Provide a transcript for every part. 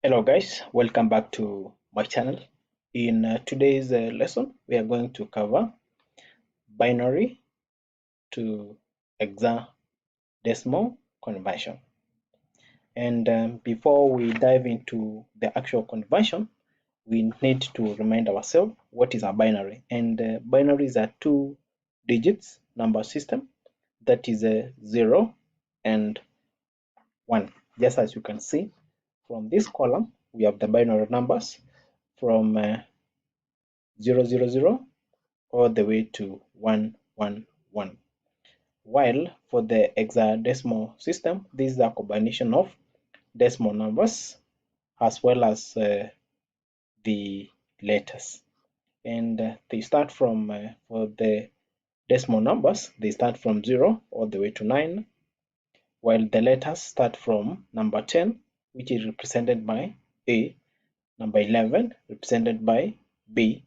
Hello guys, welcome back to my channel. In today's lesson, we are going to cover binary to hexadecimal conversion. And before we dive into the actual conversion, we need to remind ourselves what is a binary. And binary is a two digits number system that is a 0 and 1. Just as you can see from this column, we have the binary numbers from 000 all the way to 111. While for the hexadecimal system, this is a combination of decimal numbers as well as the letters. And they start from, for the decimal numbers, they start from 0 all the way to 9, while the letters start from number 10, which is represented by A, number 11 represented by B,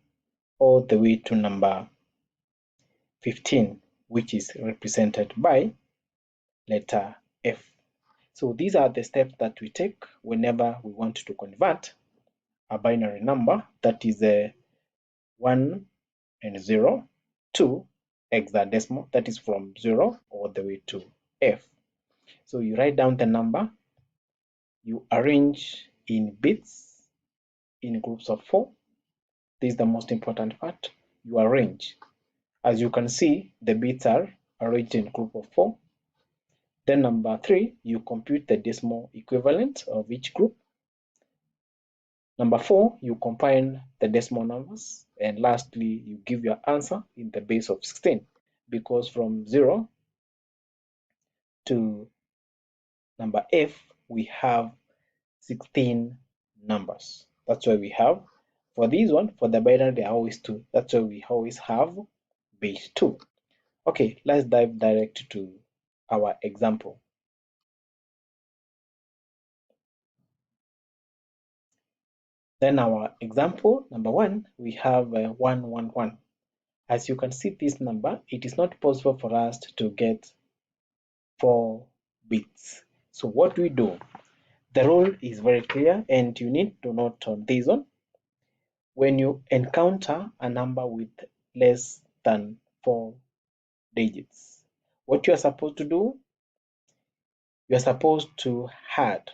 all the way to number 15, which is represented by letter F. So these are the steps that we take whenever we want to convert a binary number that is a 1 and 0 to hexadecimal, that is from 0 all the way to F. So you write down the number, you arrange in bits in groups of 4. This is the most important part. You arrange. As you can see, the bits are arranged in group of 4. Then number 3, you compute the decimal equivalent of each group. Number 4, you combine the decimal numbers. And lastly, you give your answer in the base of 16, because from 0 to number F, we have 16 numbers. That's why we have, for this one, for the binary, there are always 2. That's why we always have base 2. Okay, let's dive direct to our example. Then our example number 1, we have 111. As you can see this number, it is not possible for us to get 4 bits. So what we do, the rule is very clear and you need to note on this one. When you encounter a number with less than 4 digits, what you are supposed to do, you are supposed to add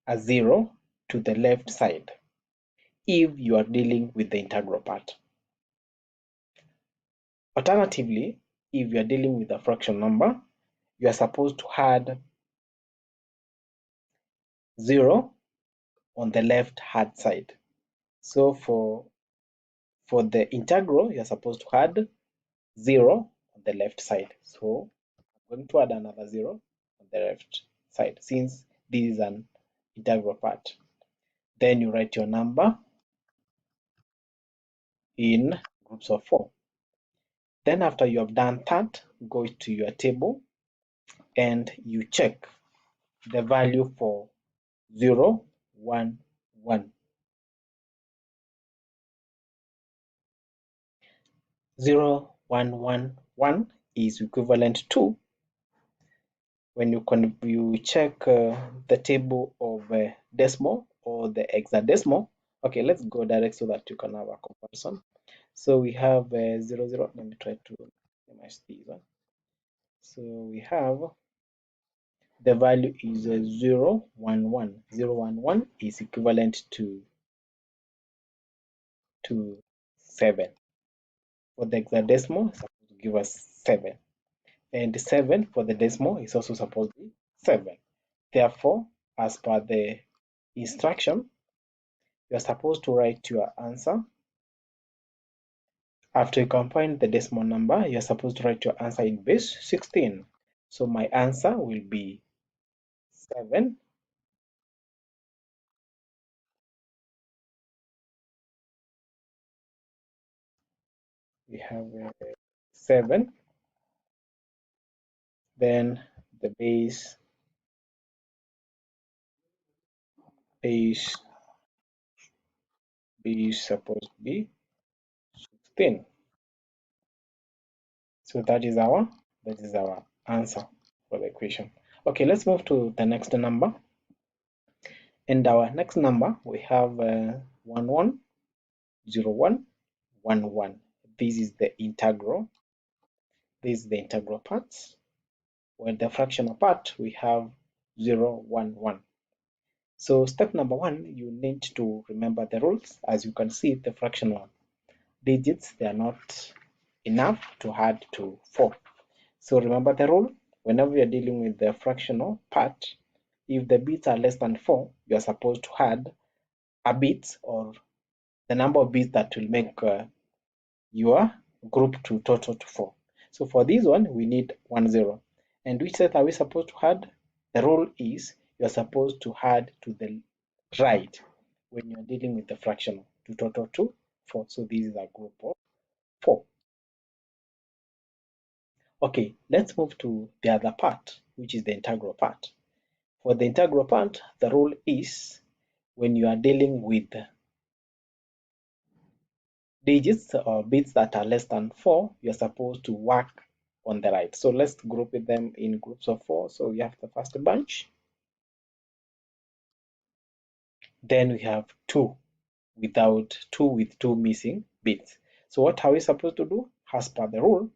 a 0 to the left side if you are dealing with the integral part. Alternatively, if you are dealing with a fraction number, you are supposed to add 0 on the left hand side. So for the integral, you are supposed to add 0 on the left side. So I'm going to add another 0 on the left side since this is an integral part. Then you write your number in groups of 4. Then after you have done that, go to your table and you check the value for 0, 1, 1. 0, 1, 1, 1 is equivalent to, when you check the table of decimal or the hexadecimal. Okay, let's go direct so that you can have a comparison. So we have 0, 0. Let me try to minimize this one. So we have the value is 0, 1, 1. 0, 1, 1 is equivalent to 7. For the hexadecimal, it's supposed to give us 7. And 7 for the decimal is also supposed to be 7. Therefore, as per the instruction, you are supposed to write your answer. After you combine the decimal number, you are supposed to write your answer in base 16. So my answer will be 7. We have 7. Then the base is supposed to be 16. So that is our answer for the equation. Okay, let's move to the next number. And our next number, we have 1, 1, 0, 1, 1, 1. This is the integral. This is the integral part. While the fractional part, we have 0, 1, 1. So step number 1, you need to remember the rules. As you can see, the fractional digits, they are not enough to add to 4. So remember the rule. Whenever you're dealing with the fractional part, if the bits are less than 4, you are supposed to add a bit, or the number of bits that will make your group to total to 4. So for this one, we need 1, 0. And which set are we supposed to add? The rule is you're supposed to add to the right when you're dealing with the fractional to total to 4. So this is a group of 4. Okay, let's move to the other part, which is the integral part. For the integral part, the rule is when you are dealing with digits or bits that are less than 4, you're supposed to work on the right. So let's group them in groups of 4. So we have the first bunch. Then we have 2 with 2 missing bits. So what are we supposed to do? As per the rule,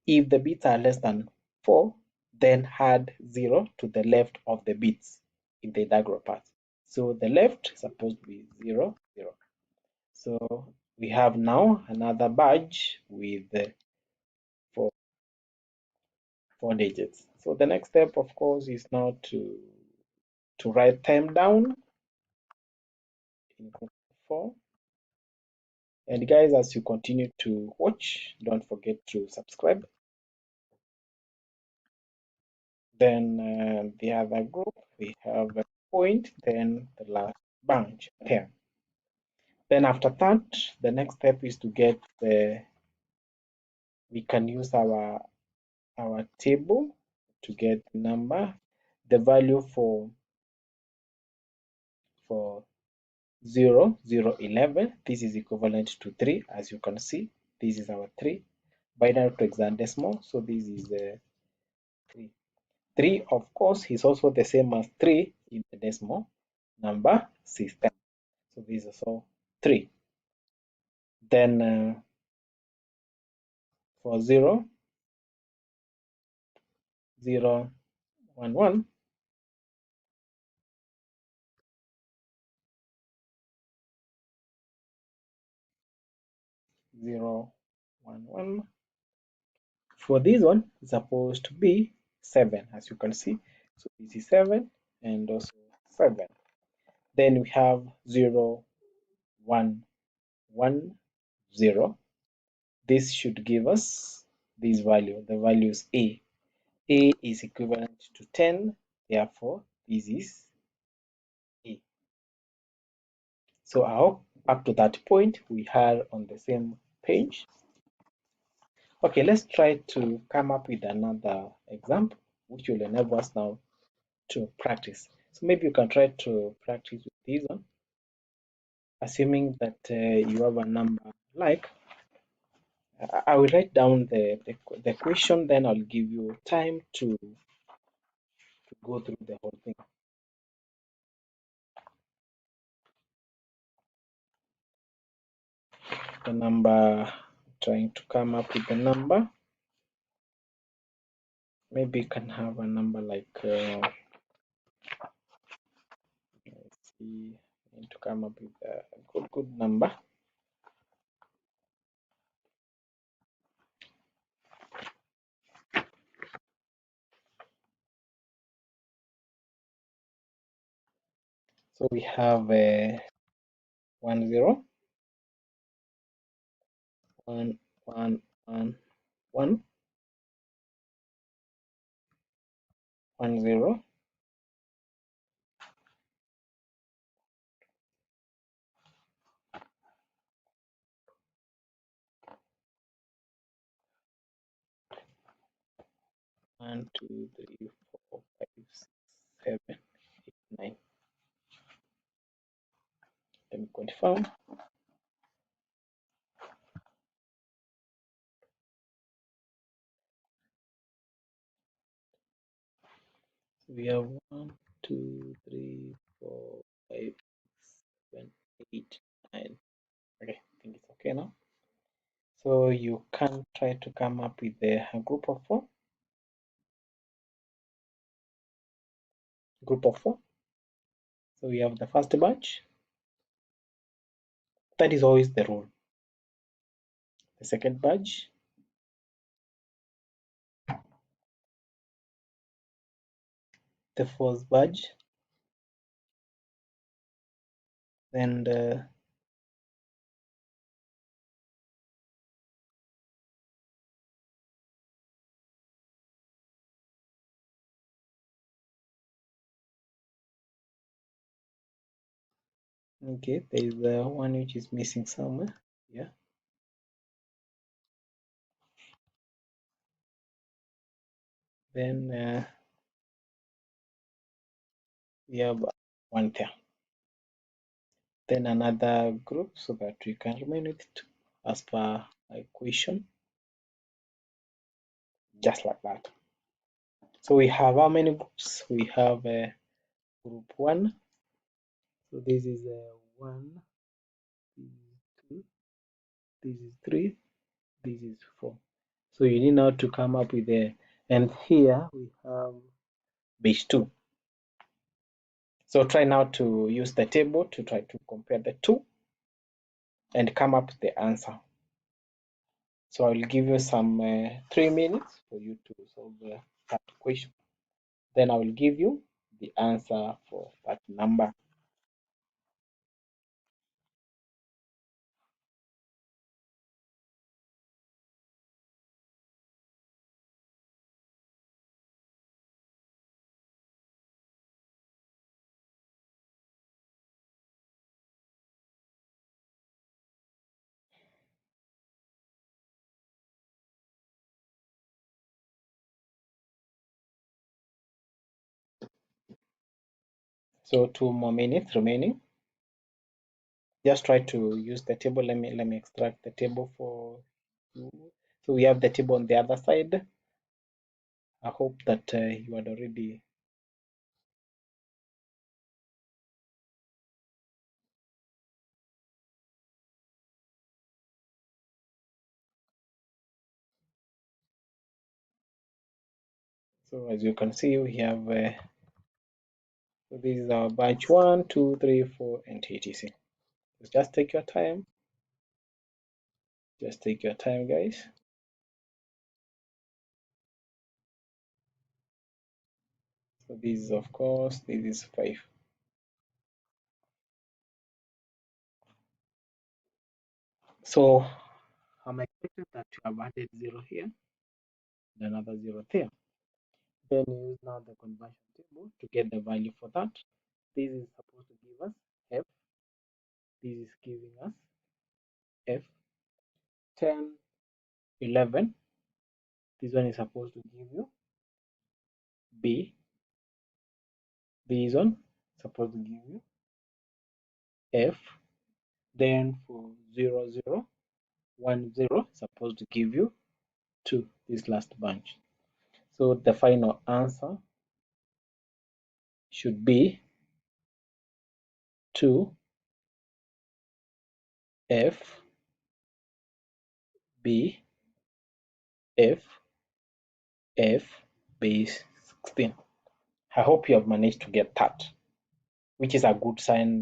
if the bits are less than 4, then add 0 to the left of the bits in the integral part. So the left is supposed to be 0, 0. So we have now another badge with 4 digits. So the next step, of course, is now to write them down in group 4. And guys, as you continue to watch, don't forget to subscribe. Then the other group, we have a point, then the last bunch, 10. Then after that, the next step is to get we can use our table to get the number, the value for 0, 0, 11. This is equivalent to 3, as you can see. This is our 3. Binary to hexadecimal, so this is 3. 3, of course, is also the same as 3 in the decimal number system. So this is also 3. Then for 0, 0, 1, 1, 0, 1, 1. For this one, it's supposed to be 7, as you can see. So this is 7 and also 7. Then we have 0, 1, 1, 0. This should give us this value. The value is A. A is equivalent to 10. Therefore, this is A. So I hope up to that point we are on the same page. Okay, let's try to come up with another example which will enable us now to practice. So maybe you can try to practice with this one, assuming that you have a number like, I will write down the question, then I'll give you time to go through the whole thing. The number, trying to come up with the number. Maybe you can have a number like, let's see, need to come up with a good number. So we have 1, 0, 1, 1, 1, 1, 1, 0, 1, 2, 3, 4, 5, 6, 7, 8, 9. Let me confirm. So we have 1, 2, 3, 4, 5, 7, 8, 9. Okay, I think it's okay now. So you can try to come up with a group of 4. Group of 4. So we have the first batch. That is always the rule. The second batch. The fourth batch. Then okay, there is one which is missing somewhere. Yeah. Then we have one there. Then another group so that we can remain with it as per equation, just like that. So we have how many groups? We have group 1. So this is 1, this is 2, this is 3, this is 4. So you need now to come up with and here we have base 2. So try now to use the table to try to compare the two and come up with the answer. So I will give you some 3 minutes for you to solve that question. Then I will give you the answer for that number. So 2 more minutes remaining. Just try to use the table. Let me extract the table for you. So we have the table on the other side. I hope that you had already so as you can see we have so this is our batch 1, 2, 3, 4 and etc. So just take your time. Just take your time, guys. So this is, of course, this is 5. So I'm expecting that you have added 0 here and another 0 there. Then use now the conversion table to get the value for that. This is supposed to give us f. This is giving us f 10, 11. This one is supposed to give you b. This one is supposed to give you f. Then for 0, 0, 1, 0 supposed to give you 2, this last bunch. So the final answer should be 2 f b f f base 16. I hope you have managed to get that, which is a good sign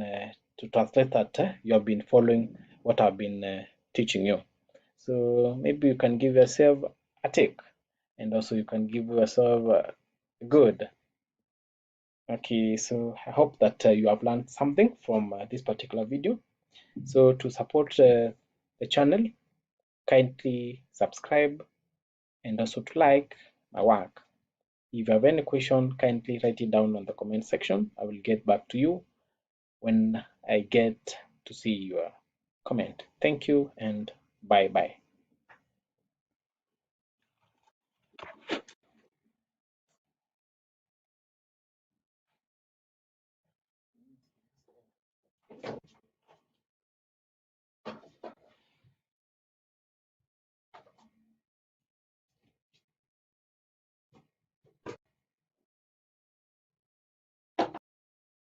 to translate that you have been following what I've been teaching you. So maybe you can give yourself a tick, and also you can give yourself good. Okay, so I hope that you have learned something from this particular video. So to support the channel, kindly subscribe and also to like my work. If you have any question, kindly write it down on the comment section. I will get back to you when I get to see your comment. Thank you and bye bye.